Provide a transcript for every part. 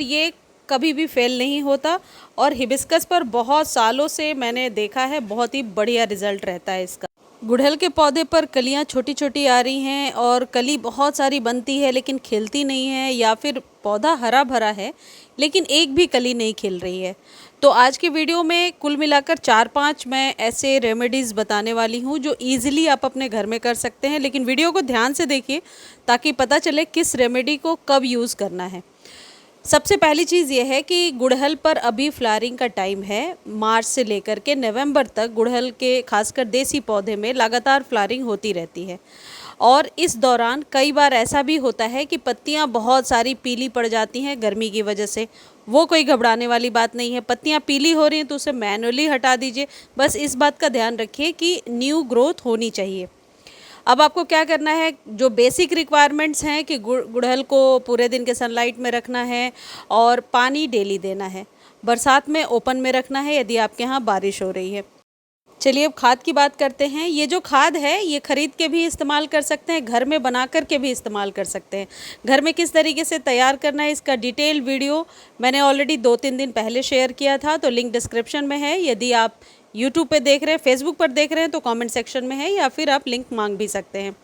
ये कभी भी फेल नहीं होता और हिबिस्कस पर बहुत सालों से मैंने देखा है, बहुत ही बढ़िया रिजल्ट रहता है इसका। गुड़हल के पौधे पर कलियां छोटी छोटी आ रही हैं और कली बहुत सारी बनती है लेकिन खिलती नहीं है, या फिर पौधा हरा भरा है लेकिन एक भी कली नहीं खिल रही है। तो आज की वीडियो में कुल मिलाकर 4-5 मैं ऐसे रेमेडीज़ बताने वाली हूँ जो ईजिली आप अपने घर में कर सकते हैं, लेकिन वीडियो को ध्यान से देखिए ताकि पता चले किस रेमेडी को कब यूज़ करना है। सबसे पहली चीज़ ये है कि गुड़हल पर अभी फ्लावरिंग का टाइम है। मार्च से लेकर के नवंबर तक गुड़हल के खासकर देसी पौधे में लगातार फ्लावरिंग होती रहती है और इस दौरान कई बार ऐसा भी होता है कि पत्तियां बहुत सारी पीली पड़ जाती हैं गर्मी की वजह से। वो कोई घबराने वाली बात नहीं है। पत्तियां पीली हो रही हैं तो उसे मैनुअली हटा दीजिए। बस इस बात का ध्यान रखिए कि न्यू ग्रोथ होनी चाहिए। अब आपको क्या करना है, जो बेसिक रिक्वायरमेंट्स हैं कि गुड़हल को पूरे दिन के सनलाइट में रखना है और पानी डेली देना है। बरसात में ओपन में रखना है यदि आपके यहाँ बारिश हो रही है। चलिए अब खाद की बात करते हैं। ये जो खाद है ये खरीद के भी इस्तेमाल कर सकते हैं, घर में बना कर के भी इस्तेमाल कर सकते हैं। घर में किस तरीके से तैयार करना है इसका डिटेल वीडियो मैंने ऑलरेडी 2-3 दिन पहले शेयर किया था, तो लिंक डिस्क्रिप्शन में है। यदि आप यूट्यूब पे देख रहे हैं, फेसबुक पर देख रहे हैं तो कमेंट सेक्शन में है, या फिर आप लिंक मांग भी सकते हैं।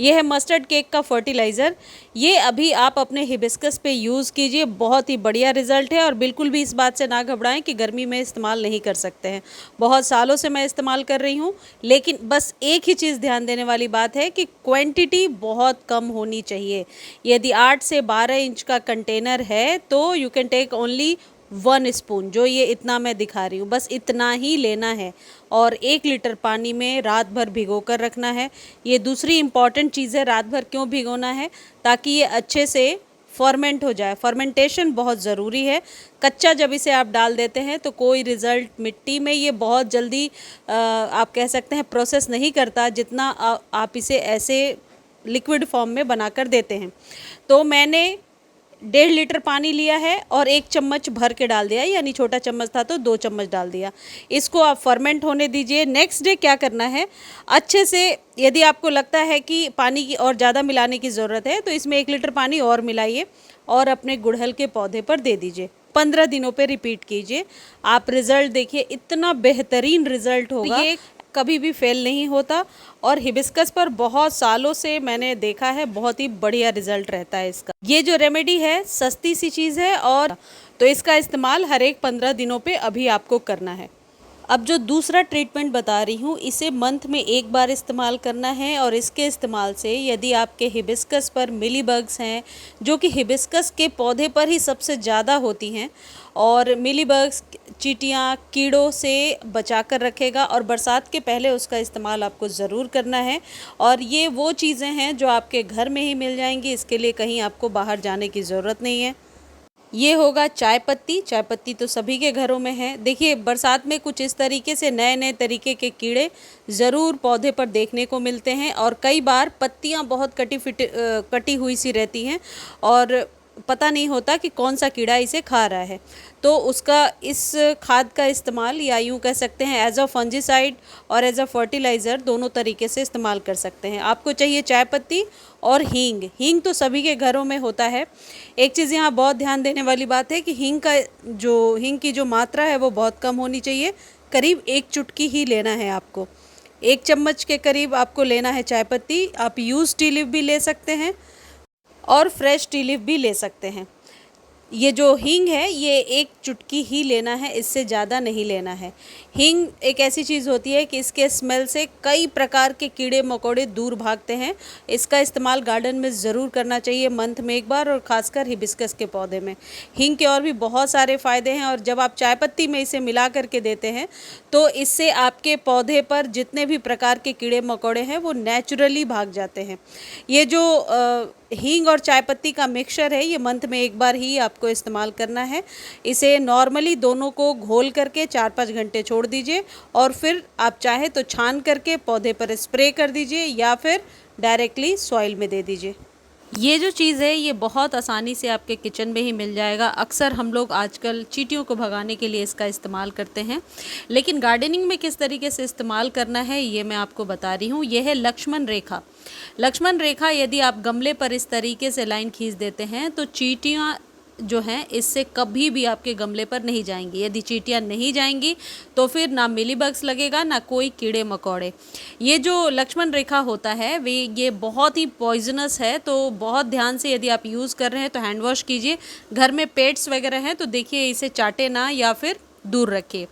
ये है मस्टर्ड केक का फर्टिलाइज़र। ये अभी आप अपने हिबिस्कस पे यूज़ कीजिए, बहुत ही बढ़िया रिजल्ट है। और बिल्कुल भी इस बात से ना घबराएं कि गर्मी में इस्तेमाल नहीं कर सकते हैं। बहुत सालों से मैं इस्तेमाल कर रही हूँ, लेकिन बस एक ही चीज़ ध्यान देने वाली बात है कि क्वांटिटी बहुत कम होनी चाहिए। यदि 8 से 12 इंच का कंटेनर है तो you can take only 1 spoon, जो ये इतना मैं दिखा रही हूँ, बस इतना ही लेना है और 1 लीटर पानी में रात भर भिगो कर रखना है। ये दूसरी इम्पॉर्टेंट चीज़ है, रात भर क्यों भिगोना है, ताकि ये अच्छे से फर्मेंट हो जाए। फर्मेंटेशन बहुत ज़रूरी है। कच्चा जब इसे आप डाल देते हैं तो कोई रिज़ल्ट मिट्टी में ये बहुत जल्दी आप कह सकते हैं प्रोसेस नहीं करता, जितना आप इसे ऐसे लिक्विड फॉर्म में बनाकर देते हैं। तो मैंने 1.5 लीटर पानी लिया है और 1 चम्मच भर के डाल दिया, यानी छोटा चम्मच था तो 2 चम्मच डाल दिया। इसको आप फर्मेंट होने दीजिए। नेक्स्ट डे क्या करना है, अच्छे से यदि आपको लगता है कि पानी की और ज़्यादा मिलाने की ज़रूरत है तो इसमें 1 लीटर पानी और मिलाइए और अपने गुड़हल के पौधे पर दे दीजिए। 15 दिनों पे रिपीट कीजिए। आप रिज़ल्ट देखिए, इतना बेहतरीन रिज़ल्ट होगा। ये कभी भी फेल नहीं होता और हिबिस्कस पर बहुत सालों से मैंने देखा है, बहुत ही बढ़िया रिजल्ट रहता है इसका। ये जो रेमेडी है सस्ती सी चीज़ है और तो इसका इस्तेमाल हर एक 15 दिनों पे अभी आपको करना है। अब जो दूसरा ट्रीटमेंट बता रही हूँ इसे मंथ में 1 बार इस्तेमाल करना है और इसके इस्तेमाल से यदि आपके हिबिस्कस पर मिलीबग्स हैं, जो कि हिबिस्कस के पौधे पर ही सबसे ज़्यादा होती हैं, और मिलीबग्स, चींटियाँ, कीड़ों से बचा कर रखेगा। और बरसात के पहले उसका इस्तेमाल आपको ज़रूर करना है। और ये वो चीज़ें हैं जो आपके घर में ही मिल जाएंगी, इसके लिए कहीं आपको बाहर जाने की ज़रूरत नहीं है। ये होगा चाय पत्ती। चाय पत्ती तो सभी के घरों में है। देखिए बरसात में कुछ इस तरीके से नए नए तरीके के कीड़े ज़रूर पौधे पर देखने को मिलते हैं और कई बार पत्तियां बहुत कटी हुई सी रहती हैं और पता नहीं होता कि कौन सा कीड़ा इसे खा रहा है। तो उसका इस खाद का इस्तेमाल, या यूँ कह सकते हैं एज अ फंजीसाइड और एज अ फर्टिलाइज़र, दोनों तरीके से इस्तेमाल कर सकते हैं। आपको चाहिए चाय पत्ती और हींग। हींग तो सभी के घरों में होता है। एक चीज़ यहाँ बहुत ध्यान देने वाली बात है कि हींग की जो मात्रा है वो बहुत कम होनी चाहिए। करीब 1 चुटकी ही लेना है आपको। 1 चम्मच के करीब आपको लेना है चाय पत्ती। आप यूज़ टी लीफ भी ले सकते हैं और फ्रेश टी लीफ भी ले सकते हैं। ये जो हींग है ये 1 चुटकी ही लेना है, इससे ज़्यादा नहीं लेना है। हींग एक ऐसी चीज़ होती है कि इसके स्मेल से कई प्रकार के कीड़े मकोड़े दूर भागते हैं। इसका इस्तेमाल गार्डन में ज़रूर करना चाहिए मंथ में 1 बार, और ख़ासकर हिबिस्कस के पौधे में। हींग के और भी बहुत सारे फ़ायदे हैं और जब आप चाय पत्ती में इसे मिला करके देते हैं तो इससे आपके पौधे पर जितने भी प्रकार के कीड़े मकोड़े हैं वो नेचुरली भाग जाते हैं। ये जो हींग और चाय पत्ती का मिक्सचर है ये मंथ में 1 बार ही आपको इस्तेमाल करना है। इसे नॉर्मली दोनों को घोल करके 4-5 घंटे छोड़ दीजिए और फिर आप चाहे तो छान करके पौधे पर स्प्रे कर दीजिए या फिर डायरेक्टली सॉइल में दे दीजिए। ये जो चीज़ है ये बहुत आसानी से आपके किचन में ही मिल जाएगा। अक्सर हम लोग आजकल चींटियों को भगाने के लिए इसका इस्तेमाल करते हैं, लेकिन गार्डनिंग में किस तरीके से इस्तेमाल करना है ये मैं आपको बता रही हूँ। यह है लक्ष्मण रेखा। लक्ष्मण रेखा यदि आप गमले पर इस तरीके से लाइन खींच देते हैं तो चींटियाँ जो हैं इससे कभी भी आपके गमले पर नहीं जाएंगी। यदि चींटियाँ नहीं जाएंगी तो फिर ना मिलीबग्स लगेगा ना कोई कीड़े मकोड़े। ये जो लक्ष्मण रेखा होता है ये बहुत ही पॉइजनस है, तो बहुत ध्यान से यदि आप यूज़ कर रहे हैं तो हैंड वॉश कीजिए। घर में पेट्स वगैरह हैं तो देखिए इसे चाटे ना या फिर दूर रखिए।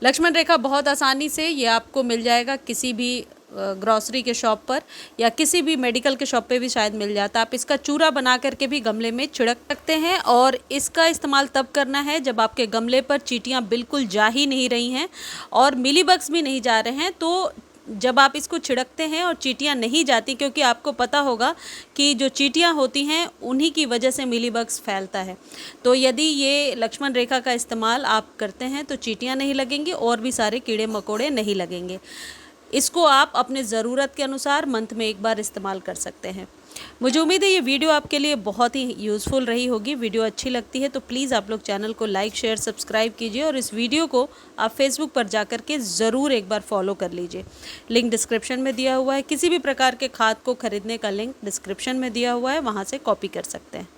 लक्ष्मण रेखा बहुत आसानी से ये आपको मिल जाएगा किसी भी ग्रॉसरी के शॉप पर या किसी भी मेडिकल के शॉप पे भी शायद मिल जाता। आप इसका चूरा बना करके भी गमले में छिड़क सकते हैं और इसका इस्तेमाल तब करना है जब आपके गमले पर चींटियाँ बिल्कुल जा ही नहीं रही हैं और मिलीबग्स भी नहीं जा रहे हैं। तो जब आप इसको छिड़कते हैं और चींटियाँ नहीं जाती, क्योंकि आपको पता होगा कि जो चींटियाँ होती हैं उन्हीं की वजह से मिलीबग्स फैलता है। तो यदि ये लक्ष्मण रेखा का इस्तेमाल आप करते हैं तो चींटियाँ नहीं लगेंगी और भी सारे कीड़े मकोड़े नहीं लगेंगे। इसको आप अपने ज़रूरत के अनुसार मंथ में एक बार इस्तेमाल कर सकते हैं। मुझे उम्मीद है ये वीडियो आपके लिए बहुत ही यूज़फुल रही होगी। वीडियो अच्छी लगती है तो प्लीज़ आप लोग चैनल को लाइक शेयर सब्सक्राइब कीजिए और इस वीडियो को आप फेसबुक पर जाकर के ज़रूर एक बार फॉलो कर लीजिए। लिंक डिस्क्रिप्शन में दिया हुआ है। किसी भी प्रकार के खाद को खरीदने का लिंक डिस्क्रिप्शन में दिया हुआ है, वहाँ से कॉपी कर सकते हैं।